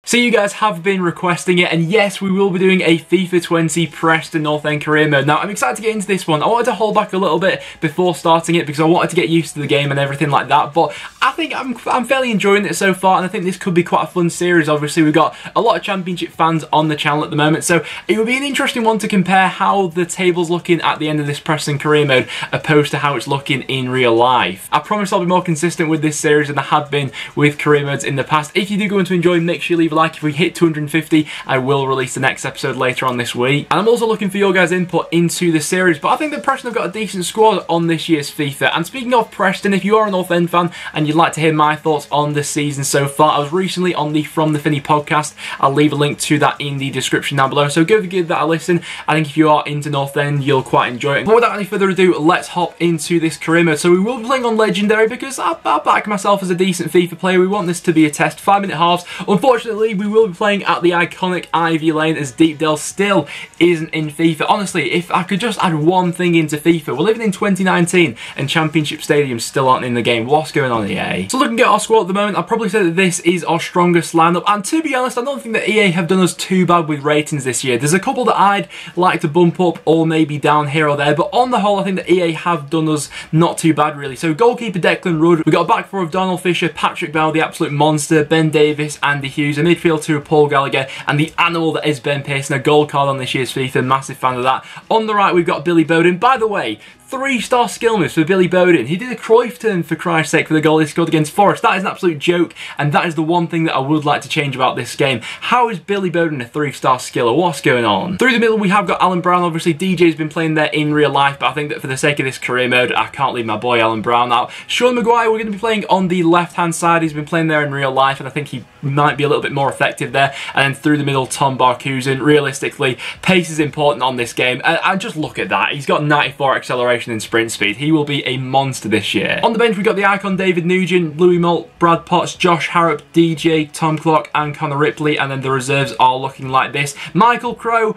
So you guys have been requesting it, and yes, we will be doing a FIFA 20 Preston North End career mode. Now, I'm excited to get into this one. I wanted to hold back a little bit before starting it because I wanted to get used to the game and everything like that, but I think I'm fairly enjoying it so far, and I think this could be quite a fun series. Obviously, we've got a lot of Championship fans on the channel at the moment, so it would be an interesting one to compare how the table's looking at the end of this Preston career mode opposed to how it's looking in real life. I promise I'll be more consistent with this series than I have been with career modes in the past. If you do go on to enjoy, make sure you leave a like. If we hit 250, I will release the next episode later on this week. And I'm also looking for your guys' input into the series, but I think that Preston have got a decent squad on this year's FIFA. And speaking of Preston, if you are a North End fan and you'd like to hear my thoughts on the season so far, I was recently on the From the Finney podcast. I'll leave a link to that in the description down below, so go give that a listen. I think if you are into North End, you'll quite enjoy it. But without any further ado, let's hop into this career mode. So we will be playing on Legendary because I back myself as a decent FIFA player. We want this to be a test. 5-minute halves. Unfortunately, we will be playing at the iconic Ivy Lane as Deepdale still isn't in FIFA. Honestly, if I could just add one thing into FIFA. We're living in 2019 and Championship Stadiums still aren't in the game. What's going on, EA? So looking at our squad at the moment, I'd probably say that this is our strongest lineup, and to be honest, I don't think that EA have done us too bad with ratings this year. There's a couple that I'd like to bump up or maybe down here or there, but on the whole, I think that EA have done us not too bad, really. So goalkeeper Declan Rudd, we've got a back four of Donald Fisher, Patrick Bell, the absolute monster, Ben Davis, Andy Hughes, a midfield two of Paul Gallagher, and the animal that is Ben Pearson, a gold card on this year's FIFA, massive fan of that. On the right, we've got Billy Bowden. By the way, 3-star skill moves for Billy Bowden. He did a Cruyff turn, for Christ's sake, for the goal he scored against Forest. That is an absolute joke, and that is the one thing that I would like to change about this game. How is Billy Bowden a 3-star skiller? What's going on? Through the middle, we have got Alan Brown. Obviously, DJ's been playing there in real life, but I think that for the sake of this career mode, I can't leave my boy Alan Brown out. Sean Maguire, we're going to be playing on the left-hand side. He's been playing there in real life, and I think he might be a little bit more effective there. And then through the middle, Tom Barkhuizen. Realistically, pace is important on this game. And just look at that. He's got 94 acceleration and sprint speed. He will be a monster this year. On the bench, we've got the icon David Nugent, Louis Moult, Brad Potts, Josh Harrop, DJ, Tom Clock, and Connor Ripley. And then the reserves are looking like this. Michael Crowe,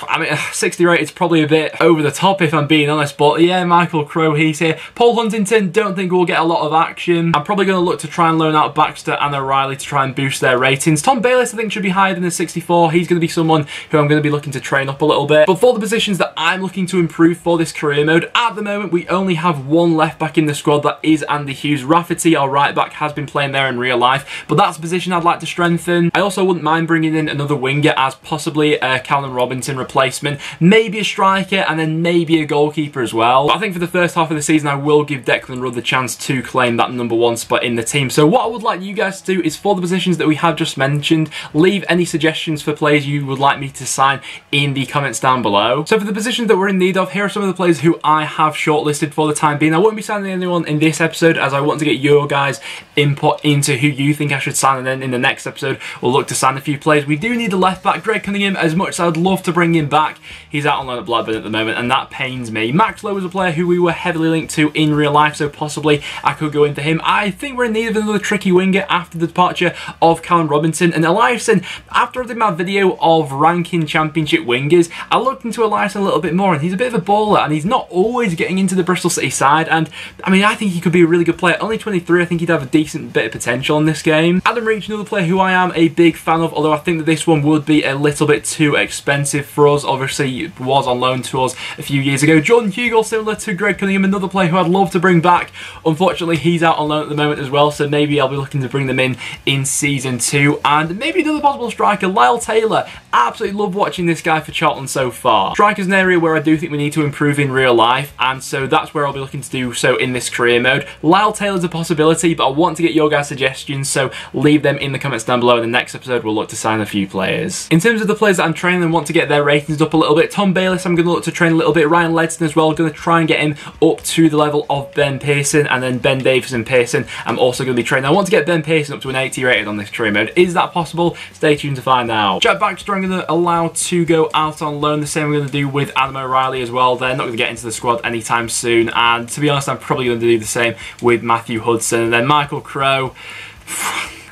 I mean, 60 rate is probably a bit over the top if I'm being honest, but yeah, Michael Crowe, he's here. Paul Huntington, don't think we'll get a lot of action. I'm probably going to look to try and loan out Baxter and O'Reilly to try and boost their ratings. Tom Bayliss, I think, should be higher than the 64. He's going to be someone who I'm going to be looking to train up a little bit. But for the positions that I'm looking to improve for this career mode, at the moment, we only have one left back in the squad. That is Andy Hughes. Rafferty, our right back, has been playing there in real life, but that's a position I'd like to strengthen. I also wouldn't mind bringing in another winger as possibly a Callum Robinson replacement, maybe a striker, and then maybe a goalkeeper as well. But I think for the first half of the season, I will give Declan Rudd the chance to claim that #1 spot in the team. So what I would like you guys to do is, for the positions that we have just mentioned, leave any suggestions for players you would like me to sign in the comments down below. So for the positions that we're in need of, here are some of the players who I have shortlisted for the time being. I won't be signing anyone in this episode as I want to get your guys' input into who you think I should sign, and then in the next episode we'll look to sign a few players. We do need a left back. Greg Cunningham, as much as I'd love to bring him back, he's out on loan at Blackburn at the moment, and that pains me. Max Lowe was a player who we were heavily linked to in real life, so possibly I could go into him. I think we're in need of another tricky winger after the departure of Callum Robinson. And Eliasson, after I did my video of ranking Championship wingers, I looked into Eliasson a little bit more, and he's a bit of a baller, and he's not always getting into the Bristol City side, and I mean, I think he could be a really good player. Only 23, I think he'd have a decent bit of potential in this game. Adam Reach, another player who I am a big fan of, although I think that this one would be a little bit too expensive for us. Obviously, it was on loan to us a few years ago. Jordan Hugill, similar to Greg Cunningham, another player who I'd love to bring back. Unfortunately, he's out on loan at the moment as well, so maybe I'll be looking to bring them in Season 2. And maybe another possible striker, Lyle Taylor. Absolutely love watching this guy for Charlton so far. Striker's an area where I do think we need to improve in real life, and so that's where I'll be looking to do so in this career mode. Lyle Taylor's a possibility, but I want to get your guys' suggestions, so leave them in the comments down below. In the next episode, we'll look to sign a few players. In terms of the players that I'm training and want to get their ratings up a little bit, Tom Bayliss, I'm going to look to train a little bit. Ryan Ledson as well, going to try and get him up to the level of Ben Pearson, and then Ben Davis and Pearson I'm also going to be training. I want to get Ben Pearson up to an 80 rated on this career mode. Is that possible? Stay tuned to find out. Jack Baxter, I'm going to allow to go out on loan. The same we're going to do with Adam O'Reilly as well. They're not going to get into the squad anytime soon, and to be honest, I'm probably going to do the same with Matthew Hudson. And then Michael Crowe,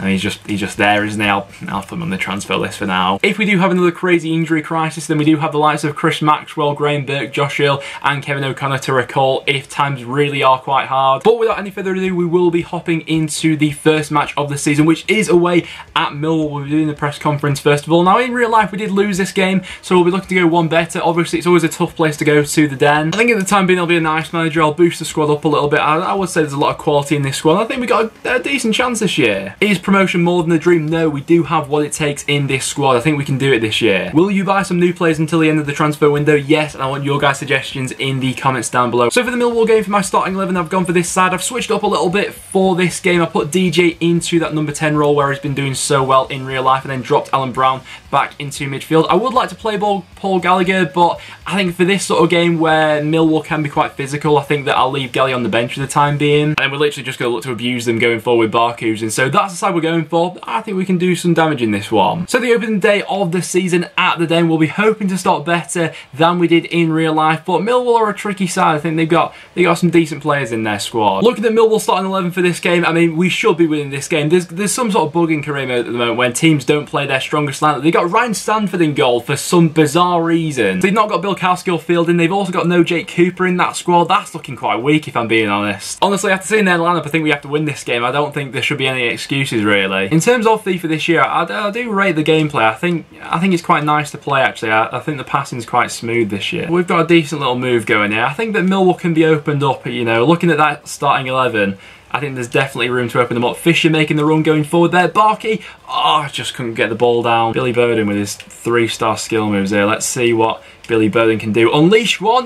And he's just there, isn't he? I'll put him on the transfer list for now. If we do have another crazy injury crisis, then we do have the likes of Chris Maxwell, Graham Burke, Josh Earl, and Kevin O'Connor to recall if times really are quite hard. But without any further ado, we will be hopping into the first match of the season, which is away at Millwall. We'll be doing the press conference first of all. Now, in real life, we did lose this game, so we'll be looking to go one better. Obviously, it's always a tough place to go to, the Den. I think at the time being, I'll be a nice manager. I'll boost the squad up a little bit. I would say there's a lot of quality in this squad. I think we got a decent chance this year. Is promotion more than a dream? No, we do have what it takes in this squad. I think we can do it this year. Will you buy some new players until the end of the transfer window? Yes, and I want your guys' suggestions in the comments down below. So for the Millwall game, for my starting 11, I've gone for this side. I've switched up a little bit for this game. I put DJ into that number 10 role where he's been doing so well in real life, and then dropped Alan Brown back into midfield. I would like to play Paul Gallagher, but I think for this sort of game where Millwall can be quite physical, I think that I'll leave Gelly on the bench for the time being, and we're literally just going to look to abuse them going forward with Barkus. And so that's the side we're going for. I think we can do some damage in this one. So the opening day of the season at the Den, we'll be hoping to start better than we did in real life, but Millwall are a tricky side. I think they got some decent players in their squad. Looking at Millwall starting 11 for this game, I mean, we should be winning this game. There's some sort of bug in career mode at the moment when teams don't play their strongest line. They got Ryan Stanford in goal for some bizarre reason. They've not got Bill Cowskill fielding. They've also got no Jake Cooper in that squad. That's looking quite weak, if I'm being honest. Honestly, after seeing their lineup, I think we have to win this game. I don't think there should be any excuses, really. In terms of FIFA this year, I do rate the gameplay. I think it's quite nice to play, actually. I think the passing's quite smooth this year. We've got a decent little move going here. I think that Millwall can be opened up, you know, looking at that starting 11. I think there's definitely room to open them up. Fisher making the run going forward there. Barkey, just couldn't get the ball down. Billy Bowden with his 3-star skill moves there. Let's see what Billy Bowden can do. Unleash one.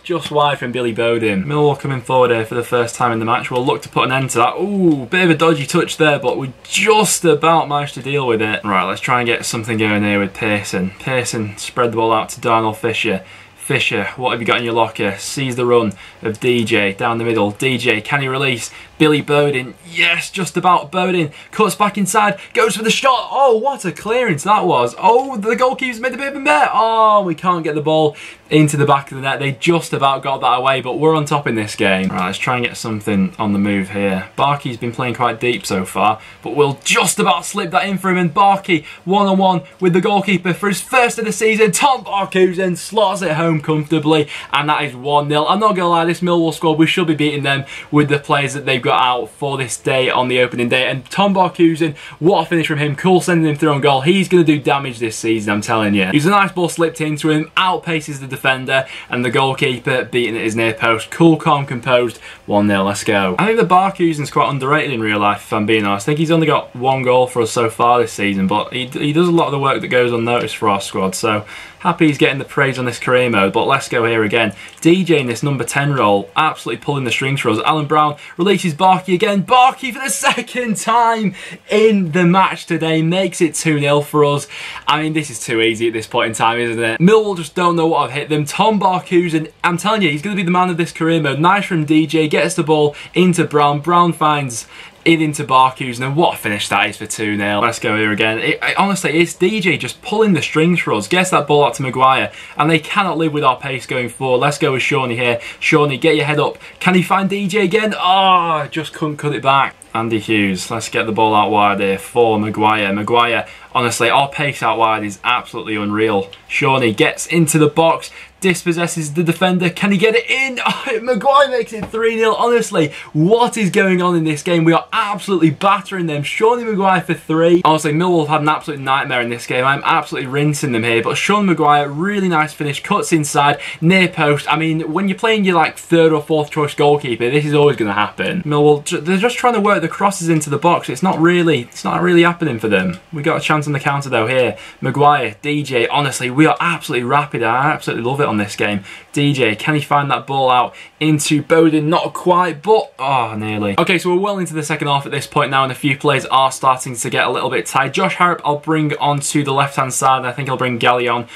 Just wide from Billy Bowden. Millwall coming forward here for the first time in the match. We'll look to put an end to that. Ooh, bit of a dodgy touch there, but we just about managed to deal with it. Right, let's try and get something going here with Pearson. Pearson spread the ball out to Darnell Fisher. Fisher, what have you got in your locker? Sees the run of DJ down the middle. DJ, can he release? Billy Bowden, yes, just about. Bowden cuts back inside, goes for the shot. Oh, what a clearance that was. Oh, the goalkeeper's made a bit of a bet. Oh, we can't get the ball into the back of the net. They just about got that away, but we're on top in this game. Right, let's try and get something on the move here. Barkey's been playing quite deep so far, but we'll just about slip that in for him. And Barkey, one-on-one with the goalkeeper for his first of the season. Tom Barkusen slots it home comfortably, and that is 1-0. I'm not gonna lie, this Millwall squad, we should be beating them with the players that they've got out for this day on the opening day. And Tom Barkusen, what a finish from him. Cool sending him through on goal. He's going to do damage this season, I'm telling you. He's a nice ball slipped into him, outpaces the defender, and the goalkeeper beating at his near post. Cool, calm, composed. 1-0, let's go. I think the Barkusen's quite underrated in real life, if I'm being honest. I think he's only got 1 goal for us so far this season, but he does a lot of the work that goes unnoticed for our squad, so happy he's getting the praise on this career mode. But let's go here again. DJ in this number 10 role, absolutely pulling the strings for us. Alan Brown releases Barkey again. Barkey for the second time in the match today makes it 2-0 for us. I mean, this is too easy at this point in time, isn't it? Millwall just don't know what I've hit them. Tom Barkusen, I'm telling you, he's going to be the man of this career mode. Nice from DJ, gets the ball into Brown. Brown finds it into Barkusen, and what a finish that is for 2-0. Let's go here again. Honestly, it's DJ just pulling the strings for us. Gets that ball out to Maguire, and they cannot live with our pace going forward. Let's go with Shawnee here. Shawnee, get your head up. Can he find DJ again? Just couldn't cut it back. Andy Hughes, let's get the ball out wide here for Maguire. Maguire, honestly, our pace out wide is absolutely unreal. Shawnee gets into the box, dispossesses the defender. Can he get it in? Maguire makes it 3-0. Honestly, what is going on in this game? We are absolutely battering them. Shawnee Maguire for 3. Honestly, Millwall have had an absolute nightmare in this game. I'm absolutely rinsing them here. But Shawnee Maguire, really nice finish. Cuts inside, near post. I mean, when you're playing your like 3rd or 4th choice goalkeeper, this is always going to happen. Millwall, they're just trying to work the crosses into the box. It's not really happening for them. We got a chance on the counter though here. Maguire, DJ, honestly, we are absolutely rapid. I absolutely love it on this game. DJ, can he find that ball out into Bowden? Not quite, but nearly. Okay, so we're well into the second half at this point now, and a few players are starting to get a little bit tired. Josh Harrop I'll bring onto the left hand side, and I think I'll bring Galley on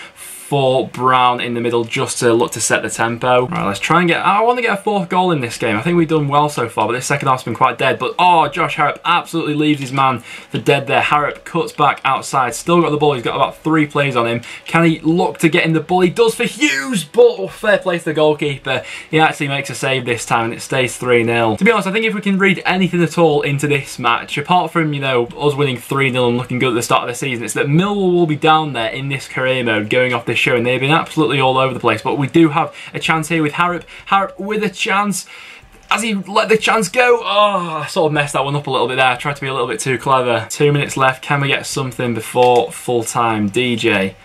for Brown in the middle just to look to set the tempo. Right, let's try and get... I want to get a 4th goal in this game. I think we've done well so far, but this second half's been quite dead. But, oh, Josh Harrop absolutely leaves his man for dead there. Harrop cuts back outside. Still got the ball. He's got about 3 plays on him. Can he look to get in the ball? He does for Hughes, but fair play to the goalkeeper. He actually makes a save this time, and it stays 3-0. To be honest, I think if we can read anything at all into this match, apart from, you know, us winning 3-0 and looking good at the start of the season, it's that Millwall will be down there in this career mode going off this show, and they've been absolutely all over the place. But we do have a chance here with Harrop. Harrop with a chance. Has he let the chance go? Oh, I sort of messed that one up a little bit there. I tried to be a little bit too clever. 2 minutes left. Can we get something before full time? DJ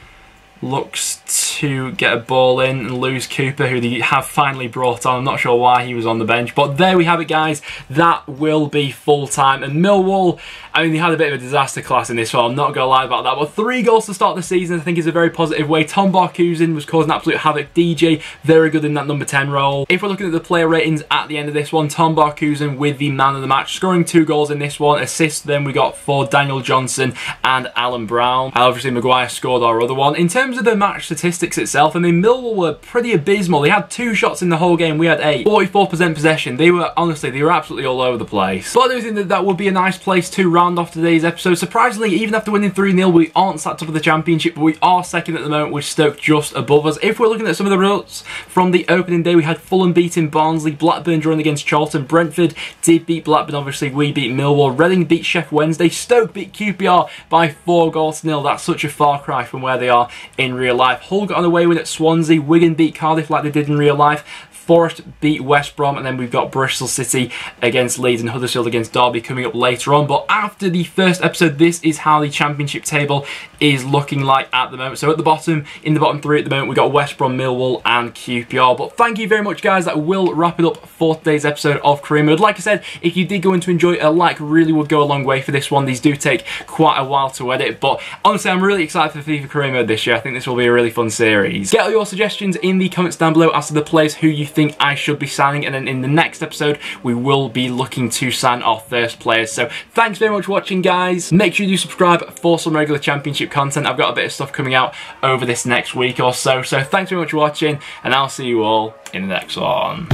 looks to get a ball in and lose Cooper, who they have finally brought on. I'm not sure why he was on the bench, but there we have it, guys. That will be full time. And Millwall, I mean, they had a bit of a disaster class in this one. I'm not going to lie about that, but 3 goals to start the season I think is a very positive way. Tom Barkhuizen was causing absolute havoc. DJ, very good in that number 10 role. If we're looking at the player ratings at the end of this one, Tom Barkhuizen with the man of the match, scoring 2 goals in this one. Assists then we got for Daniel Johnson and Alan Brown. Obviously, Maguire scored our other one. In terms of the match statistics itself, I mean, Millwall were pretty abysmal. They had 2 shots in the whole game. We had 8. 44% possession. They were, honestly, they were absolutely all over the place. But I do think that that would be a nice place to round off today's episode. Surprisingly, even after winning 3-0, we aren't sat top of the championship, but we are second at the moment with Stoke just above us. If we're looking at some of the results from the opening day, we had Fulham beating Barnsley, Blackburn drawing against Charlton, Brentford did beat Blackburn, obviously we beat Millwall, Reading beat Sheffield Wednesday, Stoke beat QPR by 4-0. That's such a far cry from where they are in real life. Hull got on the way win at Swansea, Wigan beat Cardiff like they did in real life, Forest beat West Brom, and then we've got Bristol City against Leeds and Huddersfield against Derby coming up later on. But after the first episode, this is how the championship table is looking like at the moment. So at the bottom, in the bottom 3 at the moment, we've got West Brom, Millwall and QPR. But thank you very much, guys. That will wrap it up for today's episode of Career Mode. Like I said, if you did go in to enjoy it, a like really would go a long way for this one. These do take quite a while to edit, but honestly, I'm really excited for FIFA Career Mode this year. I think this will be a really fun series. Get all your suggestions in the comments down below as to the players who you think I should be signing, and then in the next episode we will be looking to sign our first players. So thanks very much for watching, guys. Make sure you do subscribe for some regular championship content. I've got a bit of stuff coming out over this next week or so. So thanks very much for watching, and I'll see you all in the next one.